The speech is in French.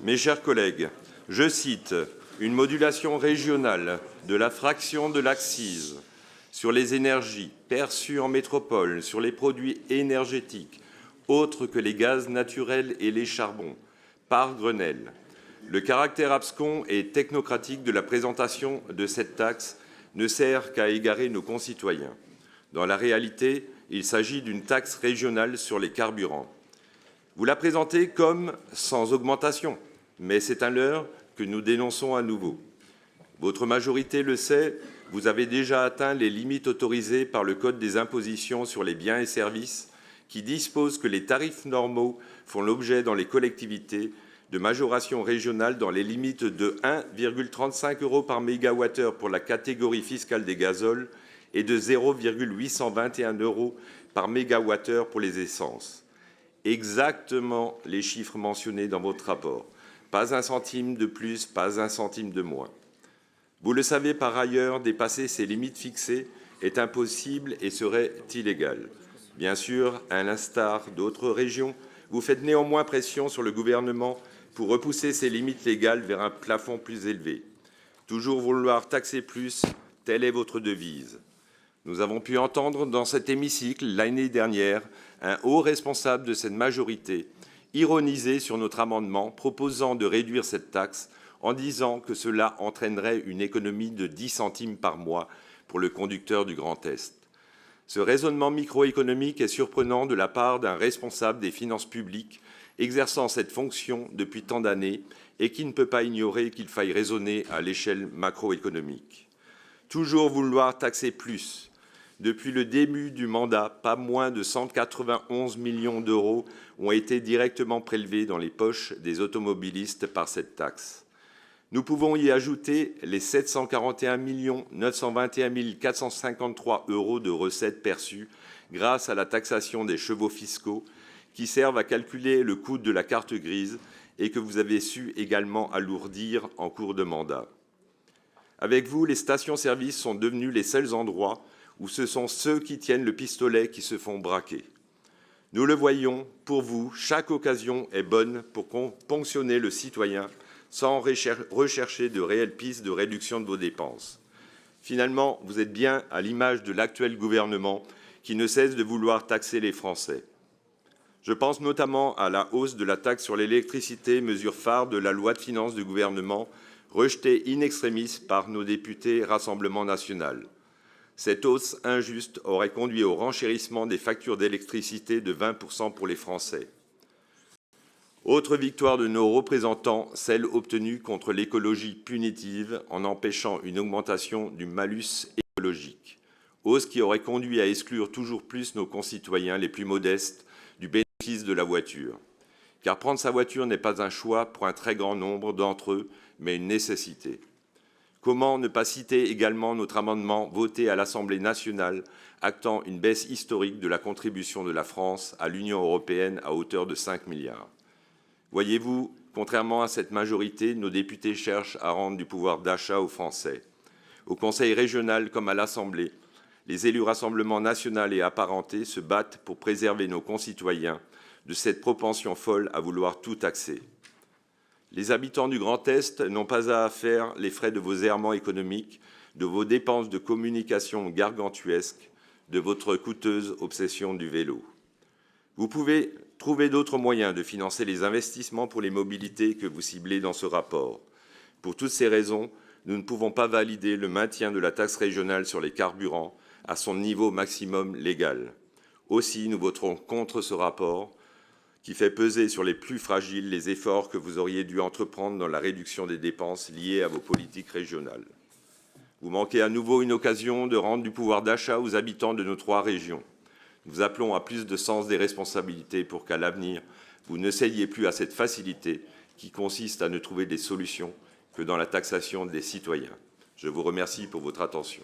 Mes chers collègues, je cite « Une modulation régionale de la fraction de l'accise sur les énergies perçues en métropole, sur les produits énergétiques autres que les gaz naturels et les charbons, par Grenelle. Le caractère abscon et technocratique de la présentation de cette taxe ne sert qu'à égarer nos concitoyens. Dans la réalité, il s'agit d'une taxe régionale sur les carburants. Vous la présentez comme sans augmentation, mais c'est un leurre que nous dénonçons à nouveau. Votre majorité le sait, vous avez déjà atteint les limites autorisées par le Code des impositions sur les biens et services qui dispose que les tarifs normaux font l'objet dans les collectivités de majoration régionale dans les limites de 1,35 € par mégawattheure pour la catégorie fiscale des gazoles et de 0,821 € par mégawattheure pour les essences. Exactement les chiffres mentionnés dans votre rapport. Pas un centime de plus, pas un centime de moins. Vous le savez par ailleurs, dépasser ces limites fixées est impossible et serait illégal. Bien sûr, à l'instar d'autres régions, vous faites néanmoins pression sur le gouvernement pour repousser ces limites légales vers un plafond plus élevé. Toujours vouloir taxer plus, telle est votre devise. Nous avons pu entendre dans cet hémicycle l'année dernière un haut responsable de cette majorité ironiser sur notre amendement proposant de réduire cette taxe en disant que cela entraînerait une économie de 10 centimes par mois pour le conducteur du Grand Est. Ce raisonnement microéconomique est surprenant de la part d'un responsable des finances publiques exerçant cette fonction depuis tant d'années et qui ne peut pas ignorer qu'il faille raisonner à l'échelle macroéconomique. Toujours vouloir taxer plus. Depuis le début du mandat, pas moins de 191 millions d'euros ont été directement prélevés dans les poches des automobilistes par cette taxe. Nous pouvons y ajouter les 741 921 453 € de recettes perçues grâce à la taxation des chevaux fiscaux qui servent à calculer le coût de la carte grise et que vous avez su également alourdir en cours de mandat. Avec vous, les stations-service sont devenus les seuls endroits où ce sont ceux qui tiennent le pistolet qui se font braquer. Nous le voyons, pour vous, chaque occasion est bonne pour ponctionner le citoyen sans rechercher de réelles pistes de réduction de vos dépenses. Finalement, vous êtes bien à l'image de l'actuel gouvernement qui ne cesse de vouloir taxer les Français. Je pense notamment à la hausse de la taxe sur l'électricité, mesure phare de la loi de finances du gouvernement, rejetée in extremis par nos députés Rassemblement national. Cette hausse injuste aurait conduit au renchérissement des factures d'électricité de 20 % pour les Français. Autre victoire de nos représentants, celle obtenue contre l'écologie punitive en empêchant une augmentation du malus écologique. Hausse qui aurait conduit à exclure toujours plus nos concitoyens les plus modestes du bénéfice de la voiture. Car prendre sa voiture n'est pas un choix pour un très grand nombre d'entre eux, mais une nécessité. Comment ne pas citer également notre amendement voté à l'Assemblée nationale actant une baisse historique de la contribution de la France à l'Union européenne à hauteur de 5 milliards. Voyez-vous, contrairement à cette majorité, nos députés cherchent à rendre du pouvoir d'achat aux Français. Au Conseil régional comme à l'Assemblée, les élus Rassemblement national et apparentés se battent pour préserver nos concitoyens de cette propension folle à vouloir tout taxer. Les habitants du Grand Est n'ont pas à faire les frais de vos errements économiques, de vos dépenses de communication gargantuesques, de votre coûteuse obsession du vélo. Vous pouvez trouver d'autres moyens de financer les investissements pour les mobilités que vous ciblez dans ce rapport. Pour toutes ces raisons, nous ne pouvons pas valider le maintien de la taxe régionale sur les carburants à son niveau maximum légal. Aussi, nous voterons contre ce rapport qui fait peser sur les plus fragiles les efforts que vous auriez dû entreprendre dans la réduction des dépenses liées à vos politiques régionales. Vous manquez à nouveau une occasion de rendre du pouvoir d'achat aux habitants de nos 3 régions. Nous appelons à plus de sens des responsabilités pour qu'à l'avenir, vous ne cédiez plus à cette facilité qui consiste à ne trouver des solutions que dans la taxation des citoyens. Je vous remercie pour votre attention.